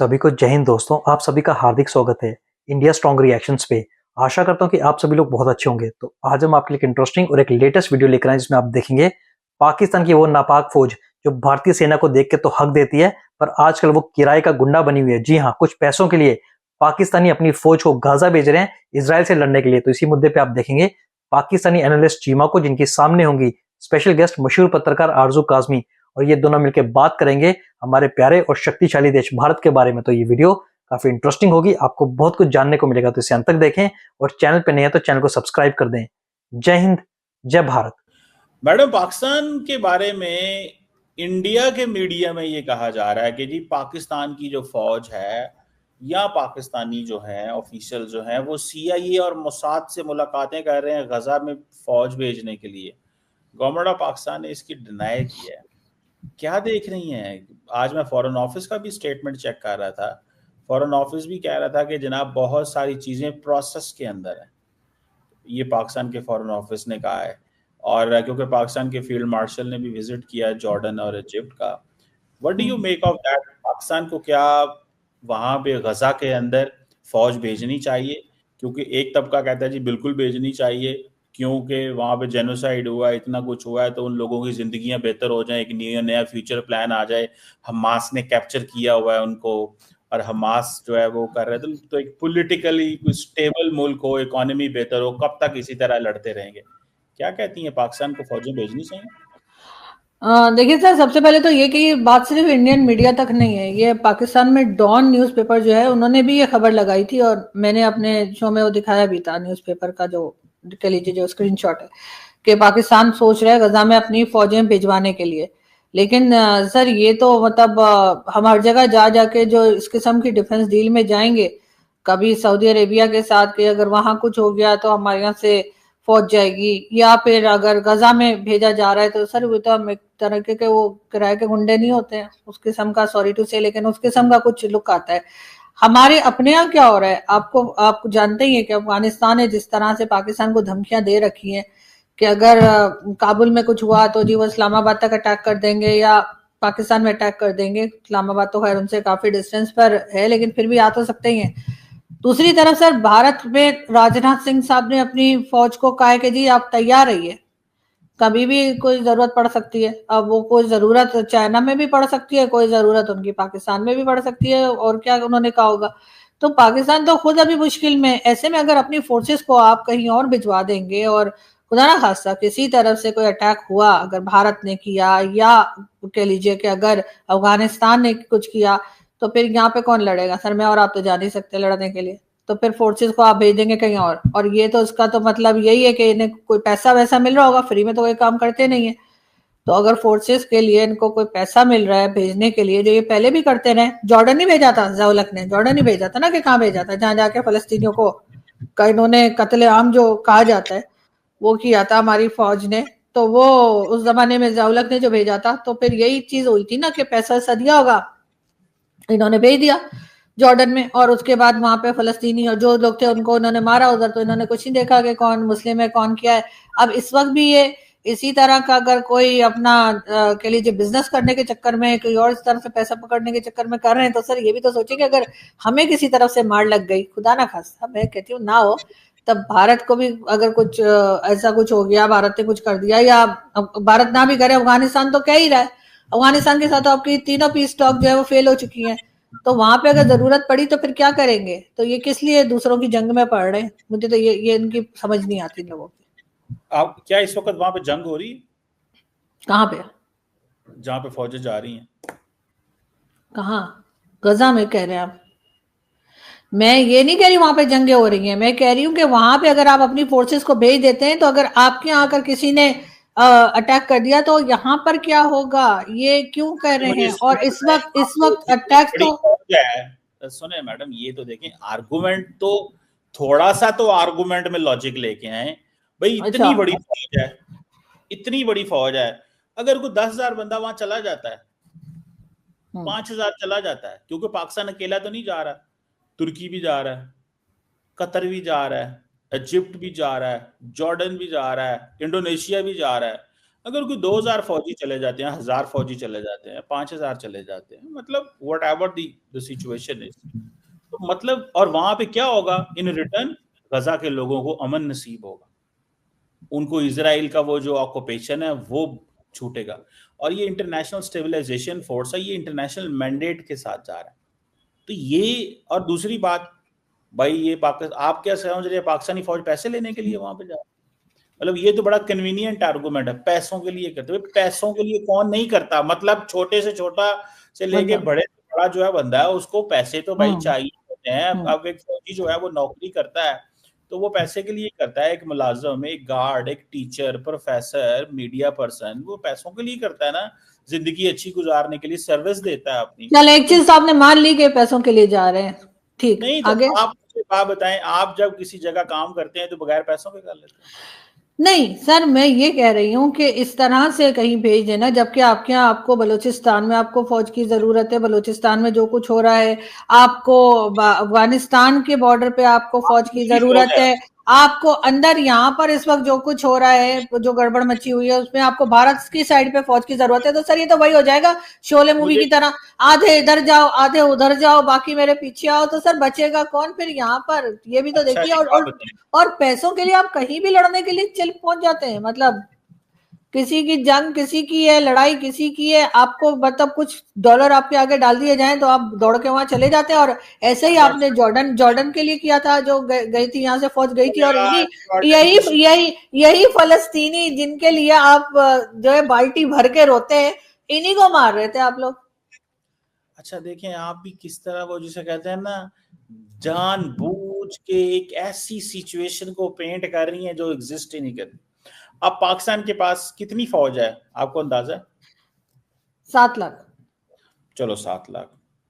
सभी को जय हिंद दोस्तों। आप सभी का हार्दिक स्वागत है इंडिया स्ट्रॉन्ग रिएक्शंस पे। आशा करता हूं कि आप सभी लोग बहुत अच्छे होंगे। तो आज हम आपके लिए एक इंटरेस्टिंग और एक लेटेस्ट वीडियो लेकर आए जिसमें आप देखेंगे पाकिस्तान की वो नापाक फौज जो भारतीय सेना को देख के तो हक देती है, पर आजकल वो किराए का गुंडा बनी हुई है। जी हाँ, कुछ पैसों के लिए पाकिस्तानी अपनी फौज को गाजा भेज रहे हैं इसराइल से लड़ने के लिए। तो इसी मुद्दे पर आप देखेंगे पाकिस्तानी एनालिस्ट चीमा को, जिनकी सामने होंगी स्पेशल गेस्ट मशहूर पत्रकार आरजू काजमी, और ये दोनों मिलकर बात करेंगे हमारे प्यारे और शक्तिशाली देश भारत के बारे में। तो ये वीडियो काफी इंटरेस्टिंग होगी, आपको बहुत कुछ जानने को मिलेगा। तो इसे अंत तक देखें और चैनल पे नहीं है तो चैनल को सब्सक्राइब कर दें। जय हिंद, जय भारत। मैडम, पाकिस्तान के बारे में इंडिया के मीडिया में ये कहा जा रहा है कि जी पाकिस्तान की जो फौज है या पाकिस्तानी जो है ऑफिशियल जो है वो सीआईए और मोसाद से मुलाकातें कर रहे हैं गजा में फौज भेजने के लिए। गवर्नमेंट ऑफ पाकिस्तान ने इसकी डिनाई किया है। क्या देख रही हैं? आज मैं फॉरेन ऑफिस का भी स्टेटमेंट चेक कर रहा था। फॉरेन ऑफिस भी कह रहा था कि जनाब बहुत सारी चीजें प्रोसेस के अंदर है। ये पाकिस्तान के फॉरेन ऑफिस ने कहा है। और क्योंकि पाकिस्तान के फील्ड मार्शल ने भी विजिट किया जॉर्डन और इजिप्ट का। What do you make of that? Pakistan को क्या वहां पे गजा के अंदर फौज भेजनी चाहिए? क्योंकि एक तबका कहता है जी बिल्कुल भेजनी चाहिए, क्योंकि वहां पे जेनोसाइड हुआ है, इतना कुछ हुआ है, तो उन लोगों की जिंदगियां बेहतर हो जाए, एक नया फ्यूचर प्लान आ जाए। हमास ने कैप्चर किया हुआ है उनको, और हमास जो है वो कर रहे थे, तो एक पॉलिटिकली स्टेबल मुल्क हो, इकोनॉमी बेहतर हो, कब तक इसी तरह लड़ते रहेंगे? क्या कहती हैं, पाकिस्तान को फौजें भेजनी चाहिए? देखिए सर, सबसे पहले तो ये कि ये बात सिर्फ इंडियन मीडिया तक नहीं है। ये पाकिस्तान में डॉन न्यूज़पेपर जो है उन्होंने भी ये खबर लगाई थी, और मैंने अपने शो में वो दिखाया भी था न्यूज़पेपर का, जो कह लीजिए जो स्क्रीनशॉट है, कि पाकिस्तान सोच रहा है गजा में अपनी फौजें भिजवाने के लिए। लेकिन सर ये तो मतलब हम हर जगह जा जाके जो इस किस्म की डिफेंस डील में जाएंगे, कभी सऊदी अरेबिया के साथ कि अगर वहां कुछ हो गया तो हमारे यहाँ से फौज जाएगी, या फिर अगर गजा में भेजा जा रहा है तो सर वो तो हम एक तरह के वो किराए के गुंडे नहीं होते हैं उस किस्म का, सॉरी टू से, लेकिन उस किस्म का कुछ लुक आता है। हमारे अपने यहाँ क्या हो रहा है, आप जानते ही हैं कि अफगानिस्तान ने जिस तरह से पाकिस्तान को धमकियां दे रखी हैं कि अगर काबुल में कुछ हुआ तो जी वो इस्लामाबाद तक अटैक कर देंगे या पाकिस्तान में अटैक कर देंगे। इस्लामाबाद तो खैर उनसे काफी डिस्टेंस पर है, लेकिन फिर भी आ तो सकते ही हैं। दूसरी तरफ सर भारत में राजनाथ सिंह साहब ने अपनी फौज को कहा है कि जी आप तैयार रहिए, कभी भी कोई जरूरत पड़ सकती है। अब वो कोई जरूरत चाइना में भी पड़ सकती है, कोई जरूरत उनकी पाकिस्तान में भी पड़ सकती है, और क्या उन्होंने कहा होगा। तो पाकिस्तान तो खुद अभी मुश्किल में, ऐसे में अगर अपनी फोर्सेस को आप कहीं और भिजवा देंगे और खुदा ना खास्ता किसी तरफ से कोई अटैक हुआ, अगर भारत ने किया या कह लीजिए कि अगर अफगानिस्तान ने कुछ किया, तो फिर यहाँ पे कौन लड़ेगा सर? मैं और आप तो जा नहीं सकते लड़ने के लिए, तो फिर फोर्सेस को आप भेज देंगे कहीं और ये तो इसका तो मतलब यही है कि इन्हें कोई पैसा वैसा मिल रहा होगा, फ्री में तो कोई काम करते नहीं है। तो अगर फोर्सेस के लिए इनको कोई पैसा मिल रहा है भेजने के लिए, जो ये पहले भी करते रहे, जॉर्डन नहीं भेजा था, ज़ौलक ने जॉर्डन नहीं भेजा था ना, कि कहाँ भेजा था, जहां जाके फलस्तीनियों को का इन्होंने कत्लेआम जो कहा जाता है वो किया था हमारी फौज ने। तो वो उस जमाने में ज़ौलक ने जो भेजा था, तो फिर यही चीज हुई थी ना कि पैसा वैसा दिया होगा, इन्होंने भेज दिया जॉर्डन में, और उसके बाद वहां पे फलस्तीनी और जो लोग थे उनको उन्होंने मारा उधर। तो इन्होंने कुछ नहीं देखा कि कौन मुस्लिम है कौन क्या है। अब इस वक्त भी ये इसी तरह का अगर कोई अपना कह लीजिए बिजनेस करने के चक्कर में, कोई और इस तरह से पैसा पकड़ने के चक्कर में कर रहे हैं, तो सर ये भी तो सोचिए कि अगर हमें किसी तरफ से मार लग गई, खुदा ना खास्ता मैं कहती हूँ ना हो, तब भारत को भी अगर कुछ ऐसा कुछ हो गया, भारत ने कुछ कर दिया, या भारत ना भी करे, अफगानिस्तान तो कह ही रहा है, अफगानिस्तान के साथ आपकी तीनों पीस टॉक जो है वो फेल हो चुकी है। तो वहां पे अगर जरूरत पड़ी तो फिर क्या करेंगे? तो ये किस लिए दूसरों की जंग में पड़ रहे हैं? मुझे तो ये इनकी समझ नहीं आती लोगों की। आप क्या इस वक्त वहां पे जंग हो रही है? कहाँ पे? जहां पे फौजें जा रही हैं? कहाँ? गजा में कह रहे हैं आप? मैं ये नहीं कह रही वहां पे जंगे हो रही हैं, मैं कह रही हूँ कि वहां पे अगर आप अपनी फोर्सेस को भेज देते हैं, तो अगर आपके यहाँ आकर किसी ने अटैक कर दिया तो यहाँ पर क्या होगा, ये क्यों कर रहे मुझे हैं? और समझ इस में वक्त आप इस तो वक्त इतनी अटैक बड़ी तो फौज है। सुने मैडम, ये तो देखें, आर्गुमेंट तो थोड़ा सा तो आर्गुमेंट में लॉजिक लेके आए भाई। अच्छा। इतनी बड़ी फौज है, इतनी बड़ी फौज है, अगर कोई 10,000 बंदा वहां चला जाता है, 5,000 चला जाता है, क्योंकि पाकिस्तान अकेला तो नहीं जा रहा, तुर्की भी जा रहा है, कतर भी जा रहा है, इजिप्ट भी जा रहा है, जॉर्डन भी जा रहा है, इंडोनेशिया भी जा रहा है। अगर कोई 2000 फौजी चले जाते हैं, 1000 फौजी चले जाते हैं, 5000 चले जाते हैं, मतलब what ever the situation is, तो मतलब और वहां पे क्या होगा, इन रिटर्न गजा के लोगों को अमन नसीब होगा, उनको इजराइल का वो जो ऑक्यूपेशन है वो छूटेगा। और ये इंटरनेशनल स्टेबलाइजेशन फोर्स है, ये इंटरनेशनल मैंडेट के साथ जा रहा है। तो ये, और दूसरी बात भाई, ये पाकिस्तान, आप क्या समझ रहे हैं पाकिस्तानी फौज पैसे लेने के लिए वहां पे जा रही है? मतलब ये तो बड़ा कन्वीनियंट आर्गुमेंट है, पैसों के लिए करते हैं। पैसों के लिए कौन नहीं करता, मतलब छोटे से छोटा से लेके मतलब बड़े से बड़ा जो है बंदा है, उसको पैसे तो भाई हम्म चाहिए होते हैं। हम्म अब एक फौजी जो है वो नौकरी करता है तो वो पैसे के लिए करता है, एक मुलाजिम, एक गार्ड, एक टीचर, प्रोफेसर, मीडिया पर्सन, वो पैसों के लिए करता है ना, जिंदगी अच्छी गुजारने के लिए सर्विस देता है अपनी। चल, एक तो चीज आपने मान ली कि पैसों के लिए जा रहे हैं, ठीक, नहीं, तो आगे। आप मुझे बात बताएं, आप जब किसी जगह काम करते हैं तो बगैर पैसों के कर लेते हैं? नहीं सर, मैं ये कह रही हूँ कि इस तरह से कहीं भेज देना, जबकि आपके यहाँ, आपको बलूचिस्तान में आपको फौज की जरूरत है, बलूचिस्तान में जो कुछ हो रहा है, आपको अफगानिस्तान के बॉर्डर पे आपको फौज की दूसरी फौज जरूरत है। है, आपको अंदर यहाँ पर इस वक्त जो कुछ हो रहा है, जो गड़बड़ मची हुई है, उसमें आपको भारत की साइड पे फौज की जरूरत है। तो सर ये तो वही हो जाएगा शोले मूवी मुझे की तरह, आधे इधर जाओ आधे उधर जाओ, बाकी मेरे पीछे आओ। तो सर बचेगा कौन फिर यहाँ पर, ये भी तो अच्छा देखिए। एक बात बताएं, और पैसों के लिए आप कहीं भी लड़ने के लिए चल पहुंच जाते हैं, मतलब किसी की जंग किसी की है, लड़ाई किसी की है, आपको मतलब कुछ डॉलर आपके आगे डाल दिए जाएं तो आप दौड़ के वहां चले जाते हैं। और ऐसे ही आपने बस जॉर्डन जॉर्डन के लिए किया था, जो गई थी यहाँ से फौज गई थी। और यार इन्हीं जॉर्डन यही किसी, यही यही फलस्तीनी जिनके लिए आप जो है बाल्टी भर के रोते हैं, इन्हीं को मार रहे थे आप लोग। अच्छा देखें आप भी किस तरह वो जिसे कहते हैं ना, जानबूझ के एक ऐसी सिचुएशन को पेंट कर रही हैं जो एग्जिस्ट ही नहीं करती। अब पाकिस्तान के पास कितनी फौज है आपको अंदाजा है? 7 लाख चलो 7 लाख,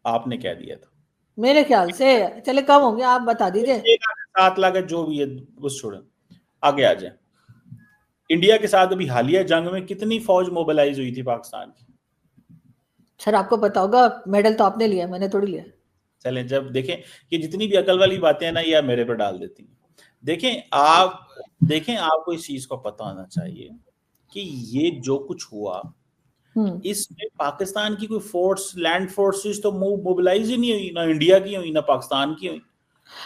आपने कह दिया था। मेरे ख्याल से, चले कम हो गया, आप बता दीजिए। 7 लाख है, जो भी है बस छोड़े, आगे आ जाए। इंडिया के साथ अभी हालिया जंग में कितनी फौज मोबिलाइज हुई थी पाकिस्तान की? सर आपको पता होगा, मेडल तो आपने लिया, मैंने थोड़ी लिया। चलें, जब देखें कि जितनी भी अकल वाली बातें हैं ना, ये आप मेरे पर डाल देती हैं। देखें आपको इस चीज को पता होना चाहिए कि ये जो कुछ हुआ, इसमें पाकिस्तान की कोई फोर्स, लैंड फोर्सेस तो मोबिलाइज ही नहीं हुई, ना इंडिया की हुई ना पाकिस्तान की हुई।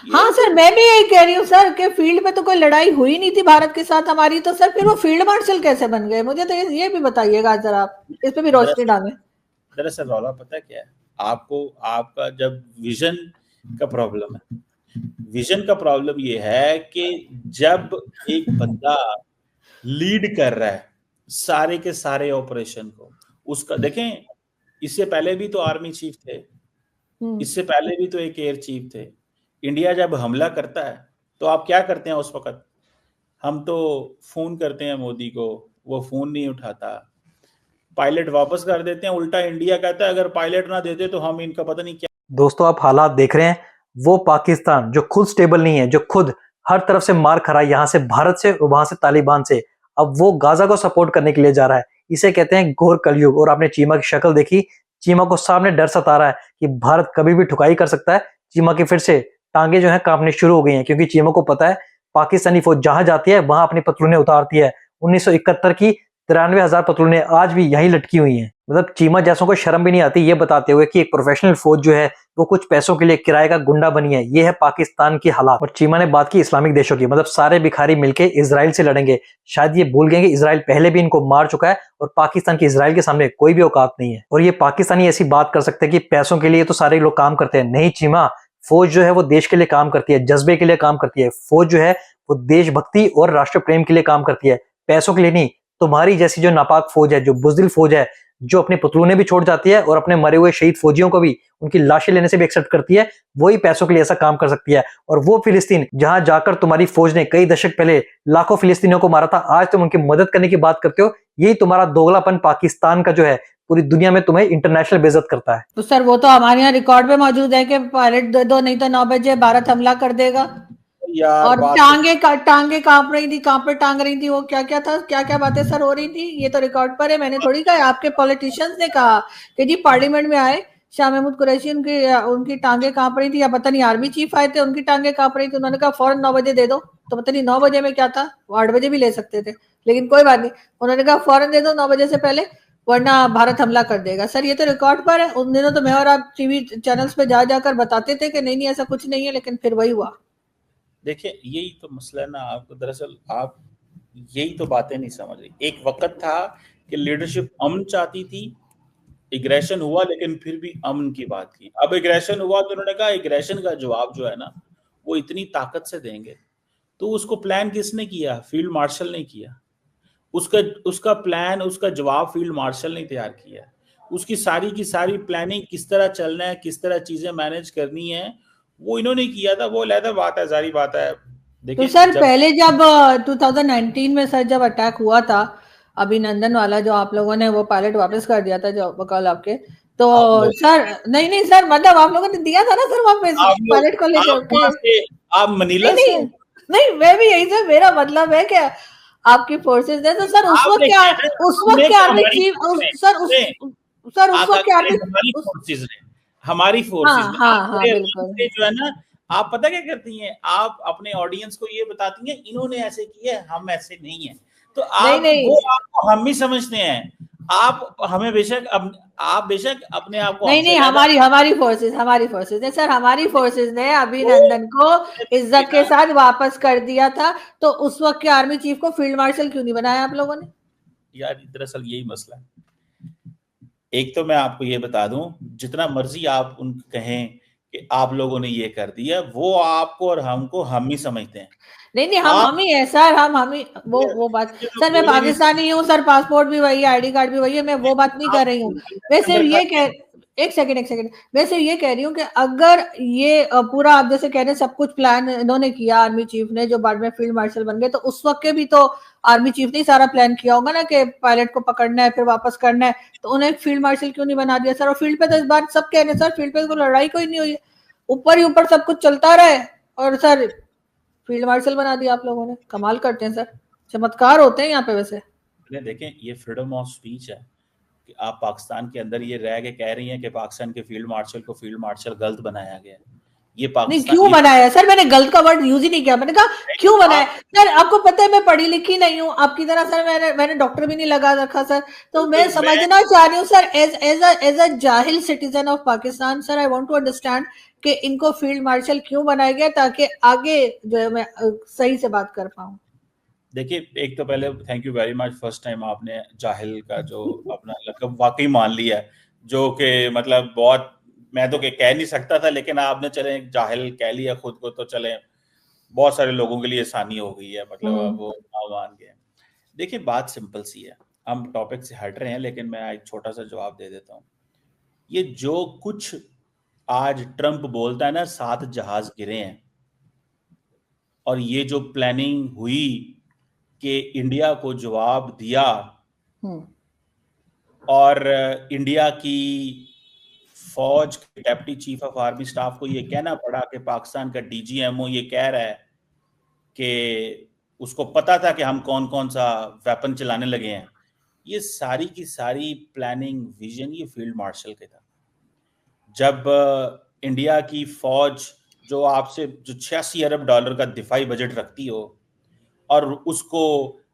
हाँ सर, मैं भी यही कह रही हूँ सर कि फील्ड में तो कोई लड़ाई हुई नहीं थी भारत के साथ हमारी, तो सर फिर वो फील्ड मार्शल कैसे बन गए? मुझे तो ये भी बताइएगा जरा, आप इस पे भी रोशनी डालें। दरअसल रौला पता क्या है आपको, आपका जब विजन का प्रॉब्लम है, विजन का प्रॉब्लम ये है कि जब एक बंदा लीड कर रहा है सारे के सारे ऑपरेशन को, उसका देखें, इससे पहले भी तो आर्मी चीफ थे, इससे पहले भी तो एक एयर चीफ थे। इंडिया जब हमला करता है तो आप क्या करते हैं उस वक्त? हम तो फोन करते हैं मोदी को, वो फोन नहीं उठाता, पायलट वापस कर देते हैं। उल्टा इंडिया कहता है अगर पायलट ना देते तो हम इनका पता नहीं क्या। दोस्तों आप हालात देख रहे हैं, वो पाकिस्तान जो खुद स्टेबल नहीं है, जो खुद हर तरफ से मार खा रहा है, यहाँ से भारत से और वहां से तालिबान से, अब वो गाजा को सपोर्ट करने के लिए जा रहा है। इसे कहते हैं घोर कलयुग। और आपने चीमा की शक्ल देखी, चीमा को सामने डर सता रहा है कि भारत कभी भी ठुकाई कर सकता है। चीमा की फिर से टांगे जो है कांपनी शुरू हो गई हैं, क्योंकि चीमा को पता है पाकिस्तानी फौज जहां जाती है वहां अपनी पतलूनें उतारती है। 1971 की 93,000 पतलूनें आज भी यहीं लटकी हुई हैं। मतलब चीमा जैसों को शर्म भी नहीं आती ये बताते हुए कि एक प्रोफेशनल फौज जो है वो कुछ पैसों के लिए किराए का गुंडा बनी है। ये है पाकिस्तान की हालात। और चीमा ने बात की इस्लामिक देशों की, मतलब सारे भिखारी मिलके इजराइल से लड़ेंगे। शायद ये भूल गए कि इजराइल पहले भी इनको मार चुका है और पाकिस्तान की इजराइल के सामने कोई भी औकात नहीं है। और ये पाकिस्तानी ऐसी बात कर सकते हैं कि पैसों के लिए तो सारे लोग काम करते हैं। नहीं चीमा, फौज जो है वो देश के लिए काम करती है, जज्बे के लिए काम करती है। फौज जो है वो देशभक्ति और राष्ट्र प्रेम के लिए काम करती है, पैसों के लिए नहीं। तुम्हारी जैसी जो नापाक फौज है, जो बुजदिल फौज है, जो अपने पतलूने भी छोड़ जाती है और अपने मरे हुए शहीद फौजियों को भी उनकी लाशें लेने से भी एक्सेप्ट करती है, वही पैसों के लिए ऐसा काम कर सकती है। और वो फिलिस्तीन जहां जाकर तुम्हारी फौज ने कई दशक पहले लाखों फिलिस्तीनियों को मारा था, आज तुम उनकी मदद करने की बात करते हो। यही तुम्हारा दोगलापन पाकिस्तान का जो है पूरी दुनिया में तुम्हें इंटरनेशनल बेइज्जत करता है। तो सर वो तो हमारे यहाँ रिकॉर्ड में मौजूद है कि पायलट दे दो, नहीं तो 9 बजे भारत हमला कर देगा। यार और बात टांगे कांप रही थी, कहां पे टांग रही थी, वो क्या क्या था, क्या क्या बातें सर हो रही थी, ये तो रिकॉर्ड पर है। मैंने थोड़ी कहा, आपके पॉलिटिशियंस ने कहा कि जी पार्लियामेंट में आए शाह महमूद कुरैशी, उनकी टांगे कांप रही थी, या पता नहीं आर्मी चीफ आए थे उनकी टांगे कांप रही थी, उन्होंने कहा फौरन 9 बजे दे दो। तो पता नहीं 9 बजे में क्या था, वो 8 बजे भी ले सकते थे। लेकिन कोई बात नहीं, उन्होंने कहा फौरन दे दो 9 बजे से पहले, वरना भारत हमला कर देगा। सर ये तो रिकॉर्ड पर है, उन दिनों तो मैं और आप टीवी चैनल्स पे जा जाकर बताते थे कि नहीं नहीं ऐसा कुछ नहीं है, लेकिन फिर वही हुआ। देखिए यही तो मसला है ना, आपको दरअसल आप यही तो बातें नहीं समझ रही। एक वक्त था कि लीडरशिप अमन चाहती थी, एग्रेशन हुआ, लेकिन फिर भी अमन की बात की। अब एग्रेशन हुआ तो उन्होंने कहा एग्रेशन का जवाब जो है ना वो इतनी ताकत से देंगे। तो उसको प्लान किसने किया? फील्ड मार्शल ने किया। उसका प्लान, उसका जवाब फील्ड मार्शल ने तैयार किया। उसकी सारी की सारी प्लानिंग, किस तरह चलना है, किस तरह चीजें मैनेज करनी है, वो इन्होंने किया था। वो अलग बात है, सारी बात है। तो सर पहले जब 2019 में सर जब अटैक हुआ था अभिनंदन वाला, जो आप लोगों ने वो पायलट वापस कर दिया था, जो कल आपके, तो सर नहीं नहीं सर, मतलब आप लोगों ने दिया था ना सर वापस पायलट को लेकर? आप मनीला से? नहीं, मैं भी यही सर, मेरा मतलब है कि आपकी फोर्सेस ने, तो सर उस वक्त क्या आर्मी चीफ, सर उस वक्त क्या हमारी फोर्सेस ने, हमारी फोर्सेस ने। हाँ बिल्कुल। जो है ना, आप पता क्या करती हैं, आप अपने ऑडियंस को ये बताती हैं इन्होंने ऐसे किया है, हम ऐसे नहीं है। तो आप नहीं। वो आपको हम ही समझते हैं, आप हमें बेशक आप बेशक अपने आप को नहीं हमारी फोर्सेस ने सर, हमारी फोर्सेस ने अभिनंदन को इज्जत के साथ वापस कर दिया था। तो उस वक्त के आर्मी चीफ को फील्ड मार्शल क्यों नहीं बनाया आप लोगों ने? यार दरअसल यही मसला है। एक तो मैं आपको ये बता दूं, जितना मर्जी आप उन कहें कि आप लोगों ने ये कर दिया, वो आपको और हमको हम ही समझते हैं। नहीं हम ही है सर, हम ही वो बात। सर मैं पाकिस्तानी हूँ सर, पासपोर्ट भी वही है, आईडी कार्ड भी वही है, मैं वो बात नहीं कर रही हूँ। वैसे ये एक सेकंड, वैसे ये कह रही हूँ कि अगर ये पूरा आप जैसे कह रहे हैं सब कुछ प्लान इन्होंने किया आर्मी चीफ ने, जो बाद में फील्ड मार्शल बन गए, तो उस वक्त के भी तो आर्मी चीफ ने सारा प्लान किया होगा ना कि पायलट को पकड़ना है फिर वापस करना है, तो उन्हें फील्ड मार्शल क्यों नहीं बना दिया सर? और फील्ड पे तो इस बार सब कह रहे हैं सर, फील्ड पे तो लड़ाई कोई नहीं हुई है, ऊपर ही ऊपर सब कुछ चलता रहा है, और सर फील्ड मार्शल बना दिया आप लोगों ने। कमाल करते हैं सर, चमत्कार होते हैं यहाँ पे। वैसे देखें, ये फ्रीडम ऑफ स्पीच है कि आप पाकिस्तान के अंदर ये रह के कह रही हैं कि पाकिस्तान के फील्ड मार्शल को फील्ड मार्शल गलत बनाया गया है। ये पाकिस्तान क्यों बनाया सर? मैंने गलत का वर्ड यूज ही नहीं किया, मैंने कहा क्यों बनाया सर? आपको पता है मैं पढ़ी लिखी नहीं हूँ आपकी तरह सर, मैंने डॉक्टर भी नहीं लगा रखा सर, तो मैं समझना चाह रही हूँ सर, एज अ जाहिल citizen of Pakistan sir, I want to understand कि इनको फील्ड मार्शल क्यों बनाया गया, ताकि आगे जो है मैं सही से बात कर पाऊँ। देखिए, एक तो पहले thank you very much, first time आपने जाहिल का जो अपना लक़ब वाकई मान लिया है, जो कि मतलब बहुत, मैं तो कह नहीं सकता था, लेकिन आपने चले जाहिल कह लिया खुद को, तो चले बहुत सारे लोगों के लिए आसानी हो गई है, मतलब वो मान गए। देखिए बात सिंपल सी है, हम टॉपिक से हट रहे हैं, लेकिन मैं एक छोटा सा जवाब दे देता हूँ। ये जो कुछ आज ट्रंप बोलता है ना 7 जहाज गिरे हैं, और ये जो प्लानिंग हुई कि इंडिया को जवाब दिया, और इंडिया की फौज के deputy chief of army staff को ये कहना पड़ा कि पाकिस्तान का डीजीएमओ ये कह रहा है कि उसको पता था कि हम कौन कौन सा वेपन चलाने लगे हैं। ये सारी की सारी प्लानिंग, विजन ये फील्ड मार्शल के था। जब इंडिया की फौज जो आपसे जो 86 अरब डॉलर का दिफाई बजट रखती हो, और उसको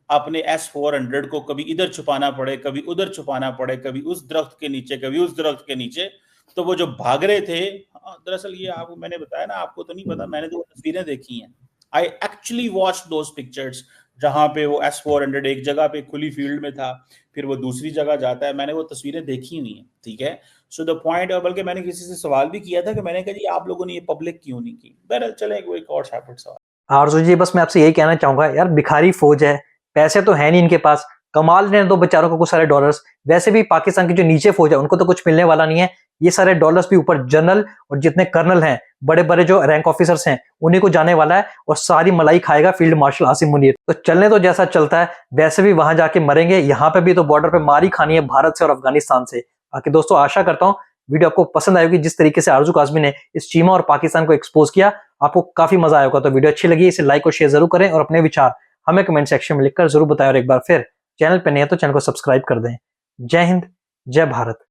अपने S-400 को कभी इधर छुपाना पड़े, कभी उधर छुपाना पड़े, कभी उस दरख्त के नीचे, कभी उस दरख्त के नीचे, तो वो जो भाग रहे थे, दरअसल ये आपको मैंने बताया ना, आपको तो नहीं पता, मैंने तो तस्वीरें देखी हैं। I actually watch those pictures, जहां पे वो S-400 एक जगह पे खुली फील्ड में था, फिर वो दूसरी जगह जाता है, मैंने वो तस्वीरें देखी हुई हैं, ठीक है। सो द पॉइंट, बल्कि मैंने किसी से सवाल भी किया था कि मैंने कहा जी आप लोगों ने ये पब्लिक क्यों नहीं की। बहरहाल चले वो एक और सेपरेट सवाल। आरजू जी, बस मैं आपसे यही कहना चाहूंगा यार, भिखारी फौज है, पैसे तो है नहीं इनके पास, कमाल ने दो बेचारों को कुछ सारे डॉलर्स। वैसे भी पाकिस्तान की जो नीचे फौज है उनको तो कुछ मिलने वाला नहीं है, ये सारे डॉलर्स भी ऊपर जनरल और जितने कर्नल हैं, बड़े बड़े जो रैंक ऑफिसर्स हैं, उन्हीं को जाने वाला है, और सारी मलाई खाएगा फील्ड मार्शल आसिम मुनीर। तो चलने तो जैसा चलता है, वैसे भी वहां जाके मरेंगे, यहाँ पे भी तो बॉर्डर पे मारी खानी है भारत से और अफगानिस्तान से। बाकी दोस्तों, आशा करता हूँ वीडियो आपको पसंद आएगी, जिस तरीके से आरजू काज़मी ने इस चीमा और पाकिस्तान को एक्सपोज किया, आपको काफी मजा आएगा। तो वीडियो अच्छी लगी इसे लाइक और शेयर जरूर करें, और अपने विचार हमें कमेंट सेक्शन में लिखकर जरूर बताएं, और एक बार फिर चैनल पे नए हैं तो चैनल को सब्सक्राइब कर दें। जय हिंद, जय भारत।